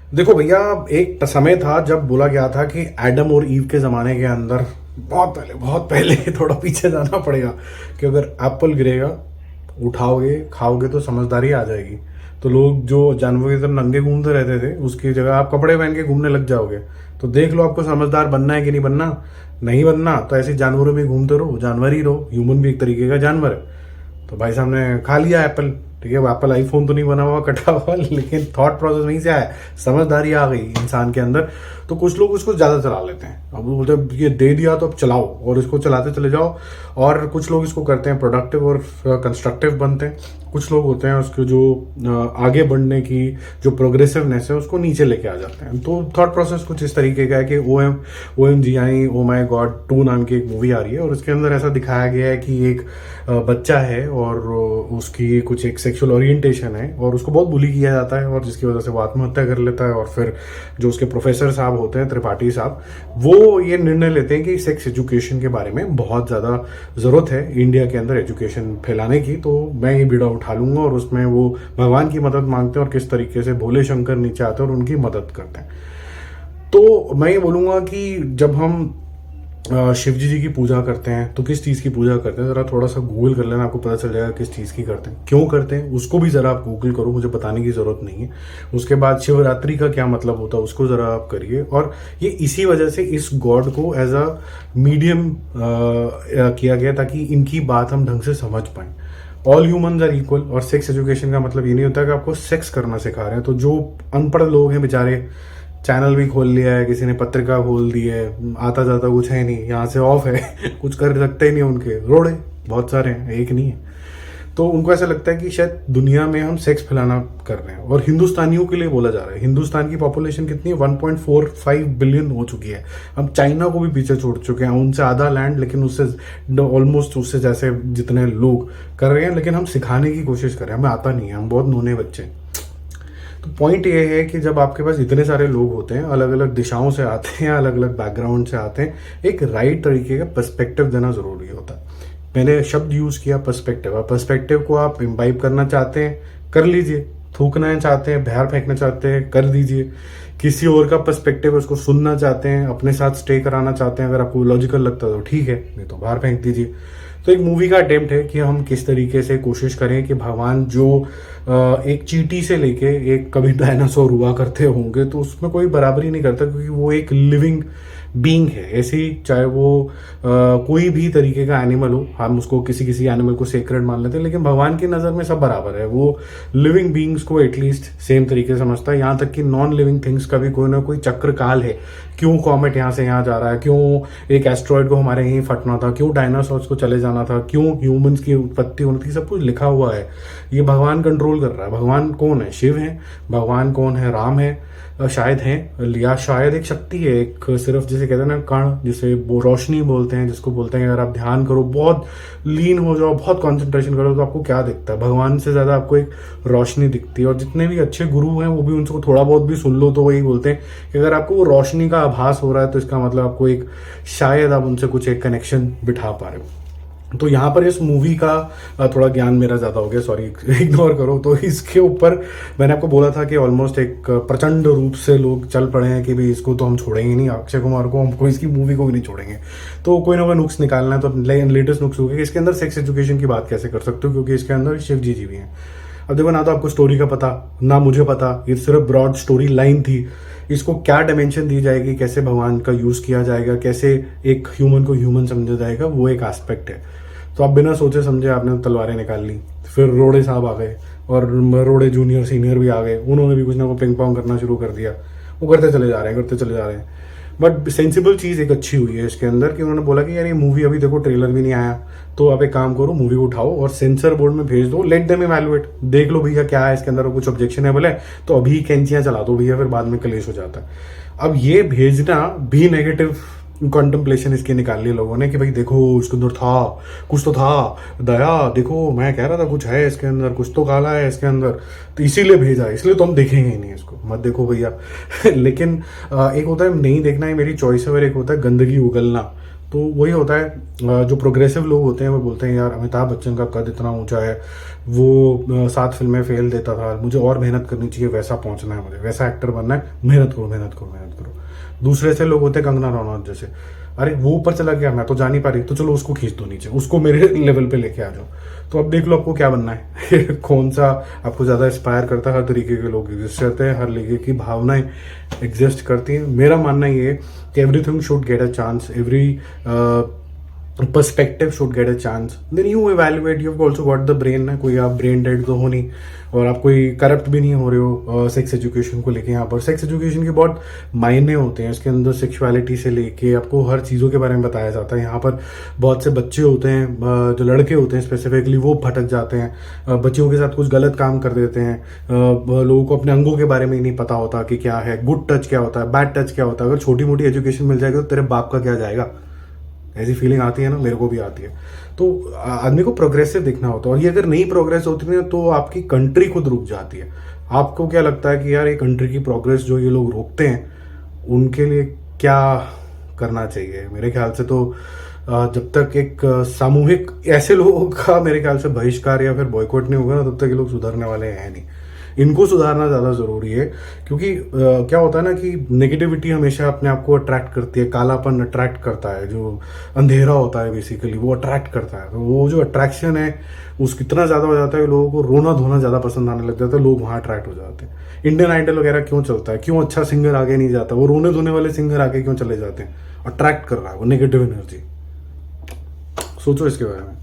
देखो भैया, एक समय था जब बोला गया था कि एडम और ईव के ज़माने के अंदर, बहुत पहले थोड़ा पीछे जाना पड़ेगा, कि अगर एप्पल गिरेगा, उठाओगे खाओगे तो समझदारी आ जाएगी। तो लोग जो जानवरों की तरह नंगे घूमते रहते थे, उसकी जगह आप कपड़े पहन के घूमने लग जाओगे। तो देख लो आपको समझदार बनना है कि नहीं बनना। नहीं बनना तो ऐसे जानवरों में घूमते रहो, जानवर ही रहो। ह्यूमन भी एक तरीके का जानवर है। तो भाई साहब ने खा लिया एप्पल। ठीक है, वो एप्पल आईफोन तो नहीं बना हुआ कटा हुआ, लेकिन थॉट प्रोसेस वहीं से आया। समझदारी आ गई इंसान के अंदर। तो कुछ लोग उसको ज्यादा चला लेते हैं। अब वो बोलते हैं ये दे दिया तो अब चलाओ, और इसको चलाते चले जाओ। और कुछ लोग इसको करते हैं प्रोडक्टिव और कंस्ट्रक्टिव बनते हैं। कुछ लोग होते हैं उसके जो आगे बढ़ने की जो प्रोग्रेसिवनेस है उसको नीचे लेके आ जाते हैं। तो थॉट प्रोसेस कुछ इस तरीके का है कि OMG यानी ओ माई गॉड 2 नाम की एक मूवी आ रही है, और उसके अंदर ऐसा दिखाया गया है कि एक बच्चा है और उसकी कुछ एक सेक्सुअल ओरिएंटेशन है, और उसको बहुत बुली किया जाता है, और जिसकी वजह से वो आत्महत्या कर लेता है। और फिर जो उसके प्रोफेसर साहब होते हैं, त्रिपाठी साहब, वो ये निर्णय लेते हैं कि सेक्स एजुकेशन के बारे में बहुत ज़्यादा ज़रूरत है इंडिया के अंदर एजुकेशन फैलाने की। तो मैं ये बीड़ा उठा लूंगा, और उसमें वो भगवान की मदद मांगते हैं और किस तरीके से भोले शंकर नीचे आते हैं और उनकी मदद करते हैं। तो मैं ये बोलूँगा कि जब हम शिव जी की पूजा करते हैं तो किस चीज़ की पूजा करते हैं, ज़रा थोड़ा सा गूगल कर लेना, आपको पता चल जाएगा किस चीज़ की करते हैं, क्यों करते हैं, उसको भी ज़रा आप गूगल करो, मुझे बताने की ज़रूरत नहीं है। उसके बाद शिवरात्रि का क्या मतलब होता है उसको ज़रा आप करिए। और ये इसी वजह से इस गॉड को एज अ मीडियम किया गया ताकि इनकी बात हम ढंग से समझ पाएं। ऑल ह्यूमंस आर इक्वल, और सेक्स एजुकेशन का मतलब ये नहीं होता कि आपको सेक्स करना सिखा रहे हैं। तो जो अनपढ़ लोग हैं बेचारे, चैनल भी खोल लिया है, किसी ने पत्रिका खोल दी है, आता जाता कुछ है नहीं, यहाँ से ऑफ है कुछ कर सकते ही नहीं। उनके रोड़े बहुत सारे हैं, एक नहीं है। तो उनको ऐसा लगता है कि शायद दुनिया में हम सेक्स फैलाना कर रहे हैं, और हिंदुस्तानियों के लिए बोला जा रहा है। हिंदुस्तान की पॉपुलेशन कितनी है? 1.45 बिलियन हो चुकी है। हम चाइना को भी पीछे छोड़ चुके हैं, उनसे आधा लैंड, लेकिन उससे ऑलमोस्ट उससे जैसे जितने लोग कर रहे हैं, लेकिन हम सिखाने की कोशिश कर रहे हैं। हमें आता नहीं है, हम बहुत नूने बच्चे हैं। तो पॉइंट ये है कि जब आपके पास इतने सारे लोग होते हैं, अलग अलग दिशाओं से आते हैं, अलग अलग बैकग्राउंड से आते हैं, एक राइट तरीके का पर्सपेक्टिव देना जरूरी होता है। मैंने शब्द यूज किया पर्सपेक्टिव। और पर्सपेक्टिव को आप इम्बाइब करना चाहते हैं, कर लीजिए। थूकना चाहते हैं, बाहर फेंकना चाहते हैं, कर दीजिए। किसी और का पर्सपेक्टिव है उसको सुनना चाहते हैं, अपने साथ स्टे कराना चाहते हैं, अगर आपको लॉजिकल लगता है तो ठीक है, नहीं तो बाहर फेंक दीजिए। तो एक मूवी का अटेम्प्ट है कि हम किस तरीके से कोशिश करें कि भगवान जो एक चींटी से लेके एक कभी डायनासोर हुआ करते होंगे, तो उसमें कोई बराबरी नहीं करता, क्योंकि वो एक लिविंग बीइंग है। ऐसे ही चाहे वो कोई भी तरीके का एनिमल हो, हम उसको किसी किसी एनिमल को सेक्रेड मान लेते हैं, लेकिन भगवान की नज़र में सब बराबर है। वो लिविंग बीइंग्स को एटलीस्ट सेम तरीके से समझता है। यहाँ तक कि नॉन लिविंग थिंग्स का भी कोई ना कोई चक्र काल है। क्यों कॉमेट यहाँ से यहाँ जा रहा है, क्यों एक एस्ट्रॉयड को हमारे यहीं फटना था, क्यों डायनासोर्स को चले जाना था, क्यों ह्यूमंस की उत्पत्ति होनी थी, सब कुछ लिखा हुआ है। ये भगवान कंट्रोल कर रहा है। भगवान कौन है? शिव है। भगवान कौन है? राम है, शायद है, या शायद एक शक्ति है, एक सिर्फ जिसे कहते हैं ना कण, जिसे वो रोशनी बोलते हैं, जिसको बोलते हैं अगर आप ध्यान करो, बहुत लीन हो जाओ, बहुत कंसंट्रेशन करो, तो आपको क्या दिखता है? भगवान से ज्यादा आपको एक रोशनी दिखती है। और जितने भी अच्छे गुरु हैं वो भी उनको थोड़ा बहुत भी सुन लो तो वही बोलते हैं कि अगर आपको वो रोशनी का आभास हो रहा है तो इसका मतलब आपको एक शायद आप उनसे कुछ एक कनेक्शन बिठा पा रहे हो। तो यहाँ पर इस मूवी का थोड़ा ज्ञान मेरा ज़्यादा हो गया, सॉरी इग्नोर करो। तो इसके ऊपर मैंने आपको बोला था कि ऑलमोस्ट एक प्रचंड रूप से लोग चल पड़े हैं कि भाई इसको तो हम छोड़ेंगे नहीं, अक्षय कुमार को, हमको इसकी मूवी को भी नहीं छोड़ेंगे। तो कोई ना कोई नुक्स निकालना है, तो लेटेस्ट नुक्स होगा कि इसके अंदर सेक्स एजुकेशन की बात कैसे कर सकते हो, क्योंकि इसके अंदर शिव जी भी हैं। अब देखो, ना तो आपको स्टोरी का पता, ना मुझे पता, ये सिर्फ ब्रॉड स्टोरी लाइन थी। इसको क्या डायमेंशन दी जाएगी, कैसे भगवान का यूज किया जाएगा, कैसे एक ह्यूमन को ह्यूमन समझा जाएगा, वो एक एस्पेक्ट है। तो आप बिना सोचे समझे आपने तलवारें निकाल ली। फिर रोड़े साहब आ गए, और रोड़े जूनियर सीनियर भी आ गए, उन्होंने भी कुछ ना कुछ पिंग पोंग करना शुरू कर दिया। वो करते चले जा रहे हैं, करते चले जा रहे हैं। बट सेंसिबल चीज़ एक अच्छी हुई है इसके अंदर कि उन्होंने बोला कि यार ये मूवी अभी देखो ट्रेलर भी नहीं आया, तो आप एक काम करो, मूवी को उठाओ और सेंसर बोर्ड में भेज दो, लेट देम इवैल्यूएट, देख लो भैया क्या है इसके अंदर, कुछ ऑब्जेक्शन है बोले तो अभी कैंचियां चला दो भैया, फिर बाद में कलेश हो जाता है। अब ये भेजना भी नेगेटिव कॉन्टेम्पलेशन इसकी निकाल ली लोगों ने कि भाई देखो इसके अंदर था, कुछ तो था, दया देखो, मैं कह रहा था कुछ है इसके अंदर, कुछ तो काला है इसके अंदर, तो इसीलिए भेजा, इसलिए तो हम देखेंगे ही नहीं इसको, मत देखो भैया लेकिन एक होता है नहीं देखना है मेरी चॉइस है, और एक होता है गंदगी उगलना। तो वही होता है, जो प्रोग्रेसिव लोग होते हैं वो बोलते हैं यार अमिताभ बच्चन का कद इतना ऊंचा है, वो 7 फिल्में फेल देता था, मुझे और मेहनत करनी चाहिए, वैसा पहुंचना है, मुझे वैसा एक्टर बनना है, मेहनत करो मेहनत करो मेहनत करो। दूसरे से लोग होते हैं कंगना रनौत जैसे, अरे वो ऊपर चला गया, मैं तो जा नहीं पा रही, तो चलो उसको खींच दो नीचे, उसको मेरे लेवल पे लेके आ जाओ। तो अब देख लो आपको क्या बनना है कौन सा आपको ज़्यादा इंस्पायर करता है। हर तरीके के लोग एग्जिस्ट करते हैं, हर तरीके की भावनाएं एग्जिस्ट करती हैं। मेरा मानना ये है कि everything should get a chance, every perspective should get a chance, then you evaluate, you also got the brain. है कोई आप ब्रेन डेड तो हो नहीं, और आप कोई करप्ट भी नहीं हो रहे हो सेक्स एजुकेशन को लेके। यहाँ पर सेक्स एजुकेशन के बहुत मायने होते हैं, इसके अंदर सेक्सुअलिटी से लेके आपको हर चीज़ों के बारे में बताया जाता है। यहाँ पर बहुत से बच्चे होते हैं, जो लड़के होते हैं स्पेसिफिकली, वो भटक जाते हैं, बच्चियों के साथ कुछ गलत काम कर देते हैं। लोगों को अपने अंगों के बारे में ही नहीं पता होता कि क्या है गुड टच, क्या होता है बैड टच, क्या होता है। अगर छोटी मोटी एजुकेशन मिल जाएगी तो तेरे बाप का क्या जाएगा, ऐसी फीलिंग आती है ना, मेरे को भी आती है। तो आदमी को प्रोग्रेसिव दिखना होता है, और ये अगर नहीं प्रोग्रेस होती है तो आपकी कंट्री खुद रुक जाती है। आपको क्या लगता है कि यार ये कंट्री की प्रोग्रेस जो ये लोग रोकते हैं, उनके लिए क्या करना चाहिए? मेरे ख्याल से तो जब तक एक सामूहिक ऐसे लोगों का मेरे ख्याल से बहिष्कार या फिर बॉयकॉट नहीं होगा ना, तब तक ये लोग सुधरने वाले हैं नहीं। इनको सुधारना ज़्यादा ज़रूरी है, क्योंकि क्या होता है ना कि नेगेटिविटी हमेशा अपने आप को अट्रैक्ट करती है, कालापन अट्रैक्ट करता है, जो अंधेरा होता है बेसिकली वो अट्रैक्ट करता है। तो वो जो अट्रैक्शन है उसको इतना ज़्यादा हो जाता है कि लोगों को रोना धोना ज़्यादा पसंद आने लग जाता है, लोग वहाँ अट्रैक्ट हो जाते हैं। इंडियन आइडल वगैरह क्यों चलता है, क्यों अच्छा सिंगर आगे नहीं जाता, वो रोने धोने वाले सिंगर आगे क्यों चले जाते हैं? अट्रैक्ट कर रहा है वो नेगेटिव एनर्जी। सोचो इसके बारे में।